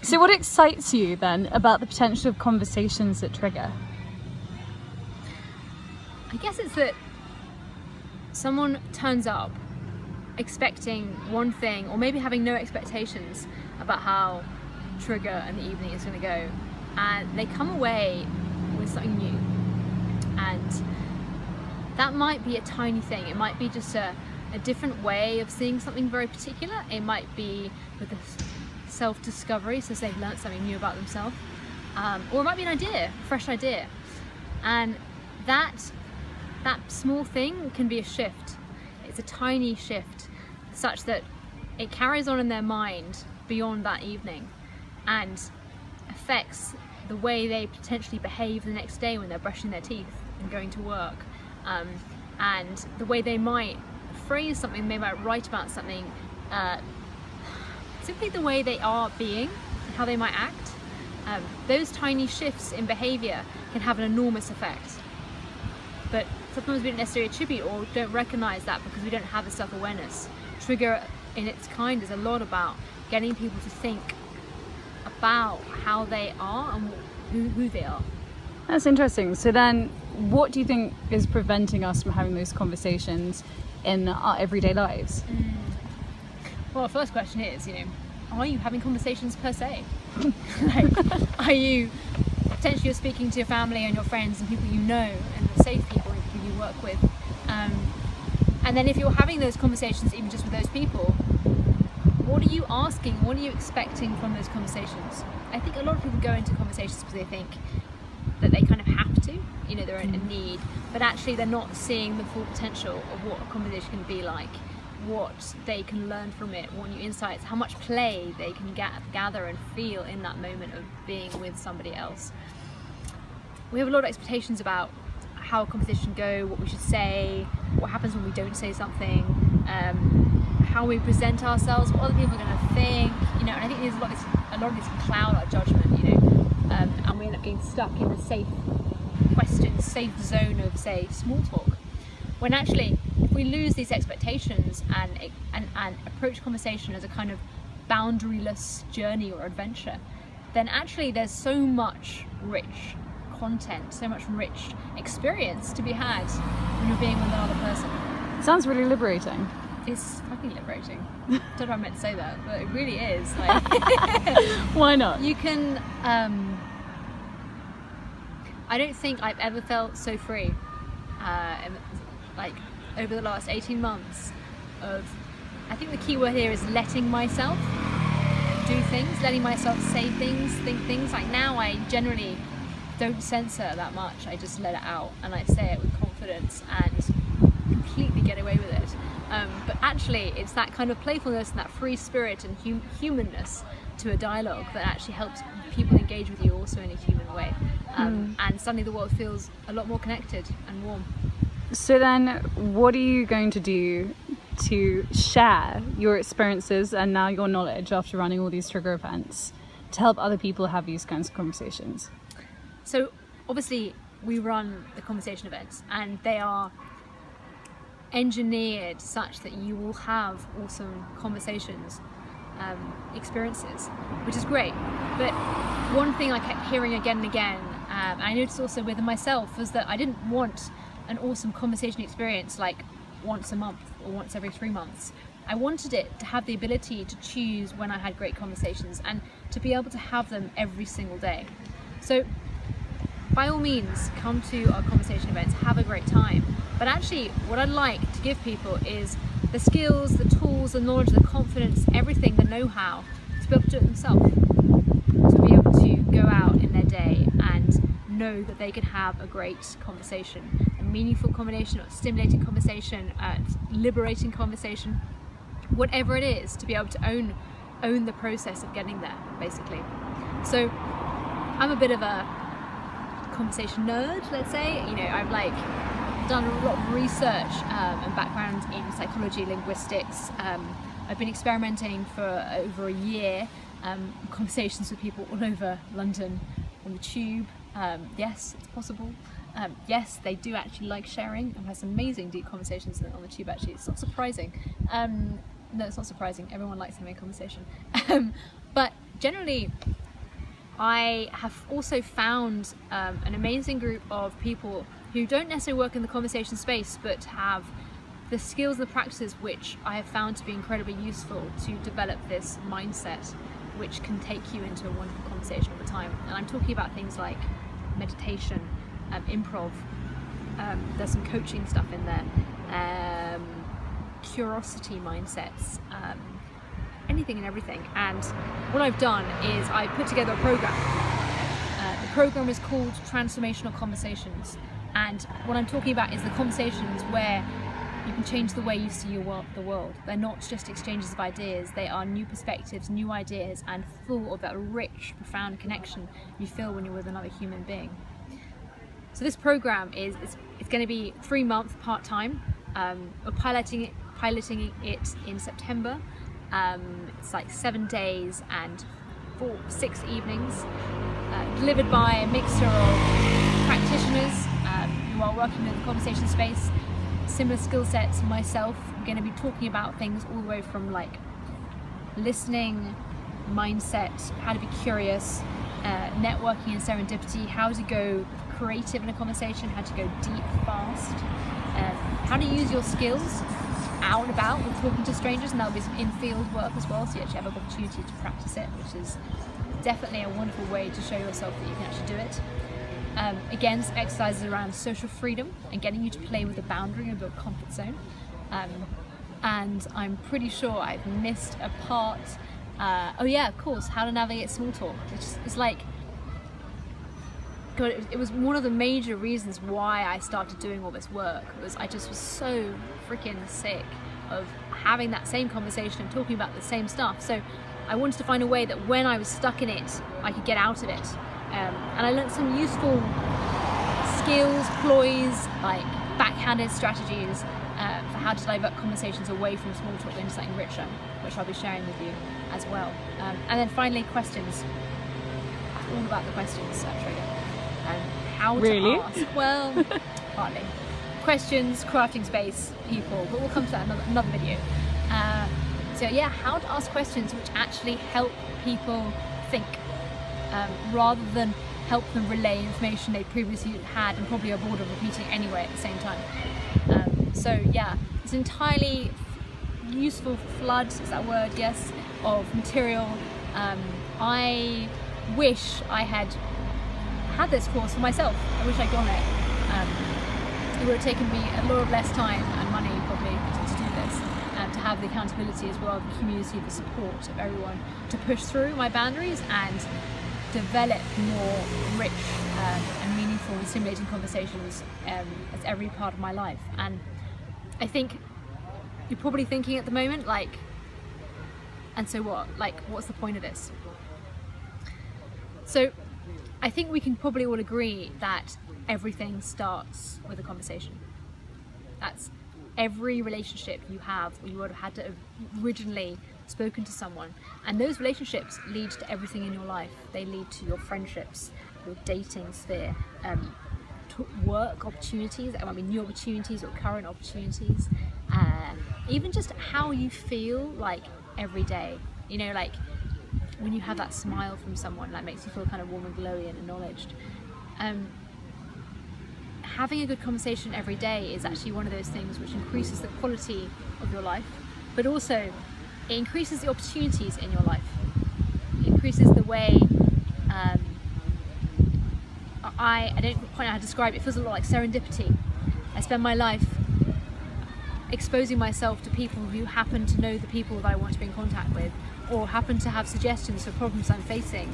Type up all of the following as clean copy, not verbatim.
So what excites you then about the potential of conversations that trigger? I guess it's that someone turns up expecting one thing, or maybe having no expectations about how trigger and the evening is going to go, and they come away with something new. And that might be a tiny thing. It might be just a different way of seeing something very particular. It might be with a self-discovery, so they've learned something new about themselves, or it might be an idea, a fresh idea. And that small thing can be a shift. It's a tiny shift, such that it carries on in their mind beyond that evening and affects the way they potentially behave the next day when they're brushing their teeth and going to work, and the way they might phrase something, they might write about something, simply the way they are being and how they might act. Those tiny shifts in behaviour can have an enormous effect, but sometimes we don't necessarily attribute or don't recognise that because we don't have the self-awareness. Trigger in its kind is a lot about getting people to think about how they are and who they are. That's interesting. So then what do you think is preventing us from having those conversations in our everyday lives? Well, the first question is, are you having conversations per se? Are you potentially you're speaking to your family and your friends and people you know and the safe people and people you work with, and then if you're having those conversations even just with those people, what are you asking, what are you expecting from those conversations? I think a lot of people go into conversations because they think that they kind of have to, they're in a need, but actually they're not seeing the full potential of what a conversation can be like, what they can learn from it, what new insights, how much play they can gather and feel in that moment of being with somebody else. We have a lot of expectations about how a conversation go, what we should say, what happens when we don't say something, how we present ourselves, what other people are going to think, and I think there's a lot of this can cloud our judgment, and we end up getting stuck in the safe questions, safe zone of, say, small talk, when actually if we lose these expectations and approach conversation as a kind of boundaryless journey or adventure, then actually there's so much rich content, so much rich experience to be had when you're being with another person. It sounds really liberating. It's fucking liberating. Don't know if I meant to say that, but it really is. Why not? You can, I don't think I've ever felt so free, over the last 18 months I think the key word here is letting myself do things, letting myself say things, think things. Like now I generally don't censor that much, I just let it out and I say it with confidence and completely get away with it. But actually it's that kind of playfulness and that free spirit and humanness to a dialogue that actually helps people engage with you also in a human way. And suddenly the world feels a lot more connected and warm. So then what are you going to do to share your experiences and now your knowledge after running all these trigger events to help other people have these kinds of conversations? So obviously we run the conversation events and they are engineered such that you will have awesome conversations, experiences, which is great. But one thing I kept hearing again and again, and I noticed also with myself, was that I didn't want an awesome conversation experience like once a month or once every 3 months. I wanted it to have the ability to choose when I had great conversations and to be able to have them every single day. So by all means, come to our conversation events, have a great time. But actually, what I'd like to give people is the skills, the tools, the knowledge, the confidence, everything, the know-how to be able to do it themselves. To be able to go out in their day and know that they can have a great conversation, a meaningful conversation, a stimulating conversation, a liberating conversation, whatever it is, to be able to own the process of getting there, basically. So I'm a bit of a conversation nerd, let's say. I've done a lot of research and background in psychology, linguistics. I've been experimenting for over a year, conversations with people all over London, on the tube. Yes, it's possible. Yes, they do actually like sharing. I've had some amazing deep conversations on the tube, actually. It's not surprising. No, it's not surprising. Everyone likes having a conversation. But generally, I have also found an amazing group of people who don't necessarily work in the conversation space, but have the skills and the practices which I have found to be incredibly useful to develop this mindset which can take you into a wonderful conversation all the time. And I'm talking about things like meditation, improv, there's some coaching stuff in there, curiosity mindsets, anything and everything. And what I've done is I put together a program. The program is called Transformational Conversations, and what I'm talking about is the conversations where you can change the way you see the world. They're not just exchanges of ideas, they are new perspectives, new ideas, and full of that rich, profound connection you feel when you're with another human being. So this program it's going to be 3-month part-time. We're piloting it in September. It's like 7 days and 6 evenings, delivered by a mixture of practitioners who are working in the conversation space, similar skill sets myself. I'm going to be talking about things all the way from like listening, mindset, how to be curious, networking and serendipity, how to go creative in a conversation, how to go deep fast, how to use your skills out and about with talking to strangers, and that'll be some in-field work as well, so you actually have an opportunity to practice it, which is definitely a wonderful way to show yourself that you can actually do it. Again, some exercises around social freedom and getting you to play with the boundary of your comfort zone. And I'm pretty sure I've missed a part. Oh yeah, of course, how to navigate small talk. It's like, God, it was one of the major reasons why I started doing all this work, was I just was so freaking sick of having that same conversation and talking about the same stuff. So I wanted to find a way that when I was stuck in it, I could get out of it. And I learned some useful skills, ploys, like backhanded strategies for how to divert conversations away from small talk into something richer, which I'll be sharing with you as well. And then finally, questions. All about the questions, actually. How to ask. Well, partly. Questions, crafting space, people, but we'll come to that another video. So yeah, how to ask questions which actually help people think, rather than help them relay information they previously had and probably are bored of repeating anyway at the same time. So yeah, it's an entirely useful flood, is that a word? Yes, of material. I wish I had this course for myself. I wish I'd gone it. It would have taken me a lot of less time and money probably to do this, and to have the accountability as well, the community, the support of everyone to push through my boundaries and develop more rich and meaningful and stimulating conversations as every part of my life. And I think you're probably thinking at the moment, like, and so what? Like, what's the point of this? So I think we can probably all agree that everything starts with a conversation. That's every relationship you have, you would have had to have originally spoken to someone, and those relationships lead to everything in your life. They lead to your friendships, your dating sphere, work opportunities, that might be new opportunities or current opportunities, even just how you feel like every day. You know, like when you have that smile from someone that makes you feel kind of warm and glowy and acknowledged. Having a good conversation every day is actually one of those things which increases the quality of your life, but also it increases the opportunities in your life. It increases the way, I don't quite know how to describe it. It feels a lot like serendipity. I spend my life exposing myself to people who happen to know the people that I want to be in contact with, or happen to have suggestions for problems I'm facing,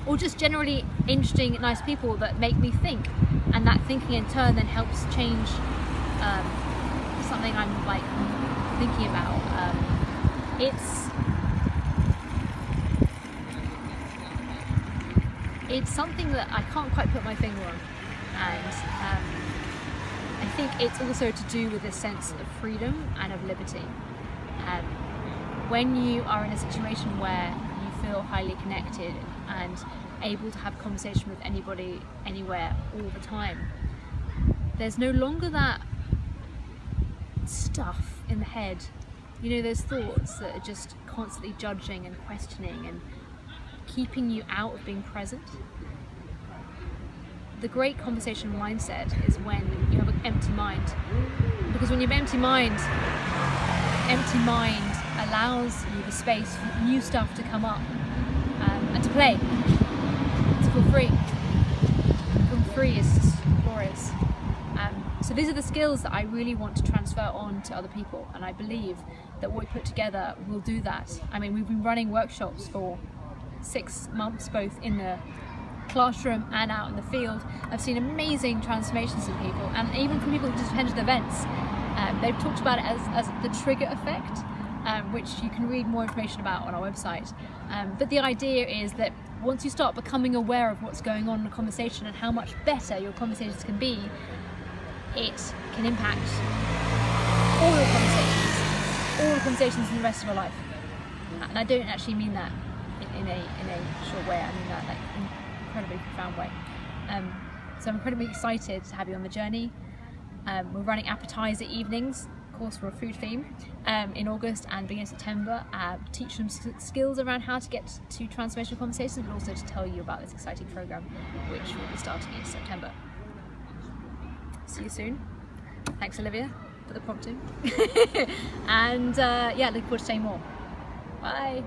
or just generally interesting, nice people that make me think, and that thinking in turn then helps change something I'm like thinking about. It's something that I can't quite put my finger on, and I think it's also to do with a sense of freedom and of liberty. When you are in a situation where you feel highly connected and able to have conversation with anybody, anywhere, all the time, there's no longer that stuff in the head, you know, those thoughts that are just constantly judging and questioning and keeping you out of being present. The great conversational mindset is when you have an empty mind, because when you have an empty mind allows you the space for new stuff to come up and to play, to feel free. Feeling free is just glorious. So these are the skills that I really want to transfer on to other people, and I believe that what we put together will do that. I mean, we've been running workshops for 6 months, both in the classroom and out in the field. I've seen amazing transformations in people, and even from people who just attended events. They've talked about it as the trigger effect, which you can read more information about on our website. But the idea is that once you start becoming aware of what's going on in a conversation and how much better your conversations can be, it can impact all the conversations in the rest of your life. And I don't actually mean that in a short way. I mean that like in an incredibly profound way. So I'm incredibly excited to have you on the journey. We're running appetizer evenings, of course, for a food theme, in August and beginning of September. Teach them skills around how to get to transformational conversations, but also to tell you about this exciting program, which will be starting in September. See you soon. Thanks, Olivia, for the prompting. And yeah, looking forward to saying more. Bye.